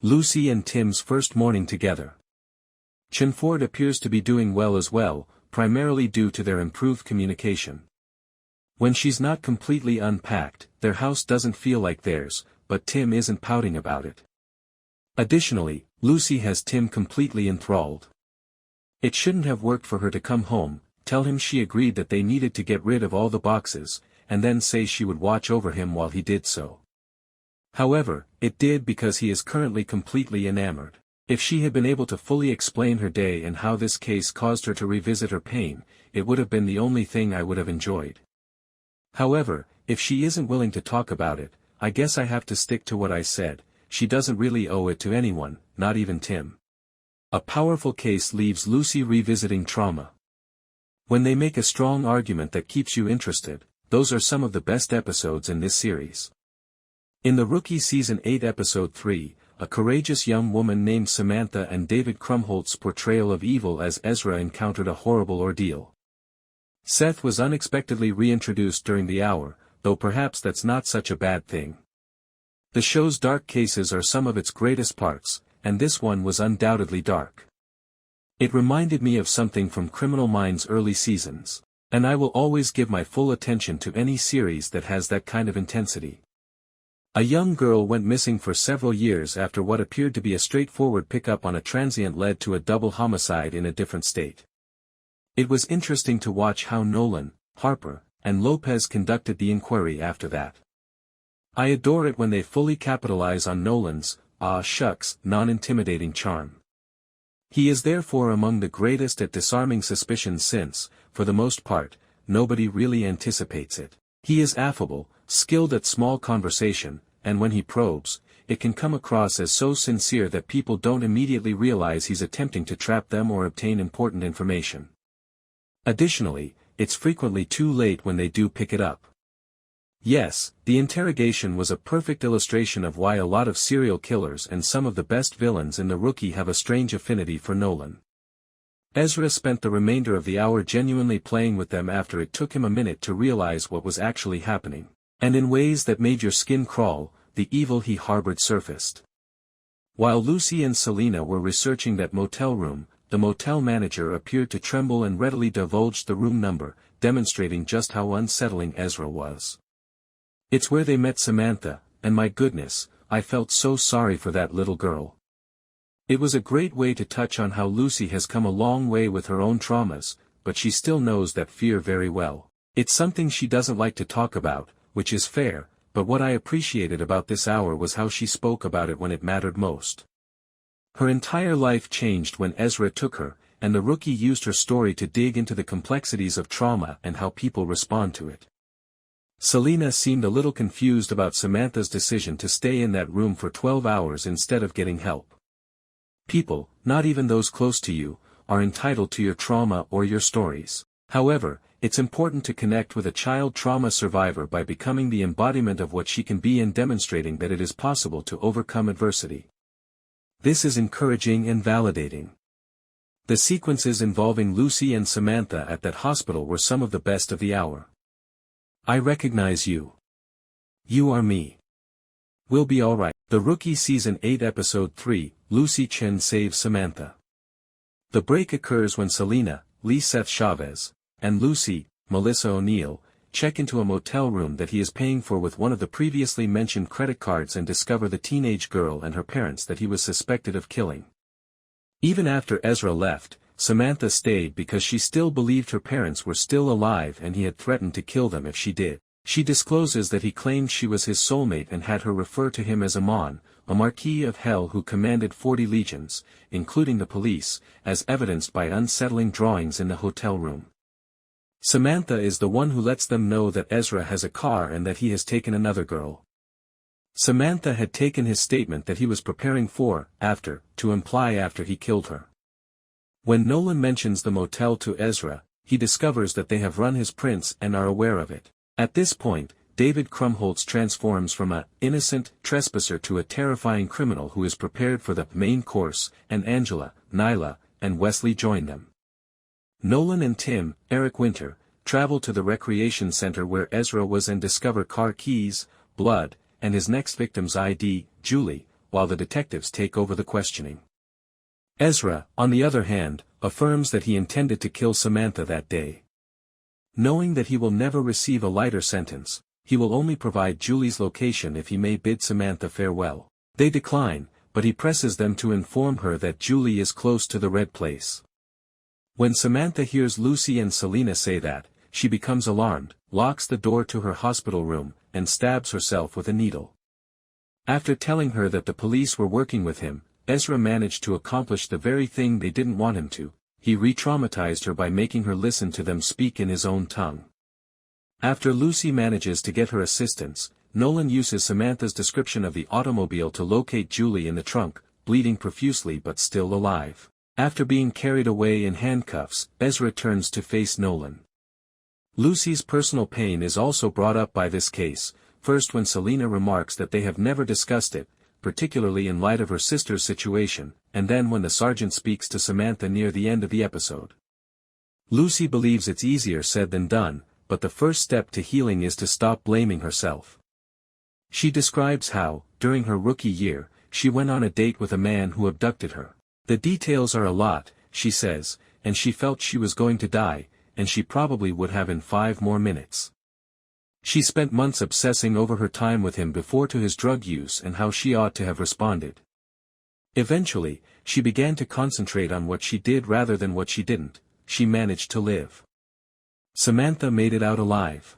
Lucy and Tim's first morning together. Chenford appears to be doing well as well, primarily due to their improved communication. When she's not completely unpacked, their house doesn't feel like theirs, but Tim isn't pouting about it. Additionally, Lucy has Tim completely enthralled. It shouldn't have worked for her to come home, tell him she agreed that they needed to get rid of all the boxes, and then say she would watch over him while he did so. However, it did because he is currently completely enamored. If she had been able to fully explain her day and how this case caused her to revisit her pain, it would have been the only thing I would have enjoyed. However, if she isn't willing to talk about it, I guess I have to stick to what I said. She doesn't really owe it to anyone, not even Tim. A powerful case leaves Lucy revisiting trauma. When they make a strong argument that keeps you interested, those are some of the best episodes in this series. In The Rookie Season 8 Episode 3, a courageous young woman named Samantha and David Krumholtz's portrayal of evil as Ezra encountered a horrible ordeal. Seth was unexpectedly reintroduced during the hour, though perhaps that's not such a bad thing. The show's dark cases are some of its greatest parts, and this one was undoubtedly dark. It reminded me of something from Criminal Minds' early seasons, and I will always give my full attention to any series that has that kind of intensity. A young girl went missing for several years after what appeared to be a straightforward pickup on a transient led to a double homicide in a different state. It was interesting to watch how Nolan, Harper, and Lopez conducted the inquiry after that. I adore it when they fully capitalize on Nolan's, shucks, non-intimidating charm. He is therefore among the greatest at disarming suspicion since, for the most part, nobody really anticipates it. He is affable, skilled at small conversation, and when he probes, it can come across as so sincere that people don't immediately realize he's attempting to trap them or obtain important information. Additionally, it's frequently too late when they do pick it up. Yes, the interrogation was a perfect illustration of why a lot of serial killers and some of the best villains in The Rookie have a strange affinity for Nolan. Ezra spent the remainder of the hour genuinely playing with them after it took him a minute to realize what was actually happening, and in ways that made your skin crawl, the evil he harbored surfaced. While Lucy and Selena were researching that motel room, the motel manager appeared to tremble and readily divulged the room number, demonstrating just how unsettling Ezra was. It's where they met Samantha, and my goodness, I felt so sorry for that little girl. It was a great way to touch on how Lucy has come a long way with her own traumas, but she still knows that fear very well. It's something she doesn't like to talk about, which is fair, but what I appreciated about this hour was how she spoke about it when it mattered most. Her entire life changed when Ezra took her, and the rookie used her story to dig into the complexities of trauma and how people respond to it. Selena seemed a little confused about Samantha's decision to stay in that room for 12 hours instead of getting help. People, not even those close to you, are entitled to your trauma or your stories. However, it's important to connect with a child trauma survivor by becoming the embodiment of what she can be and demonstrating that it is possible to overcome adversity. This is encouraging and validating. The sequences involving Lucy and Samantha at that hospital were some of the best of the hour. I recognize you. You are me. We'll be alright. The Rookie Season 8 Episode 3, Lucy Chen Saves Samantha. The break occurs when Selena, Seth Chavez, and Lucy, Melissa O'Neill, check into a motel room that he is paying for with one of the previously mentioned credit cards and discover the teenage girl and her parents that he was suspected of killing. Even after Ezra left, Samantha stayed because she still believed her parents were still alive and he had threatened to kill them if she did. She discloses that he claimed she was his soulmate and had her refer to him as Amon, a Marquis of Hell who commanded 40 legions, including the police, as evidenced by unsettling drawings in the hotel room. Samantha is the one who lets them know that Ezra has a car and that he has taken another girl. Samantha had taken his statement that he was preparing for, to imply after he killed her. When Nolan mentions the motel to Ezra, he discovers that they have run his prints and are aware of it. At this point, David Krumholtz transforms from an innocent trespasser to a terrifying criminal who is prepared for the main course, and Angela, Nyla, and Wesley join them. Nolan and Tim, Eric Winter, travel to the recreation center where Ezra was and discover car keys, blood, and his next victim's ID, Julie, while the detectives take over the questioning. Ezra, on the other hand, affirms that he intended to kill Samantha that day. Knowing that he will never receive a lighter sentence, he will only provide Julie's location if he may bid Samantha farewell. They decline, but he presses them to inform her that Julie is close to the red place. When Samantha hears Lucy and Selena say that, she becomes alarmed, locks the door to her hospital room, and stabs herself with a needle. After telling her that the police were working with him, Ezra managed to accomplish the very thing they didn't want him to. He re-traumatized her by making her listen to them speak in his own tongue. After Lucy manages to get her assistance, Nolan uses Samantha's description of the automobile to locate Julie in the trunk, bleeding profusely but still alive. After being carried away in handcuffs, Ezra turns to face Nolan. Lucy's personal pain is also brought up by this case, first when Selena remarks that they have never discussed it, particularly in light of her sister's situation, and then when the sergeant speaks to Samantha near the end of the episode. Lucy believes it's easier said than done, but the first step to healing is to stop blaming herself. She describes how, during her rookie year, she went on a date with a man who abducted her. The details are a lot, she says, and she felt she was going to die, and she probably would have in 5 more minutes. She spent months obsessing over her time with him before to his drug use and how she ought to have responded. Eventually, she began to concentrate on what she did rather than what she didn't. She managed to live. Samantha made it out alive.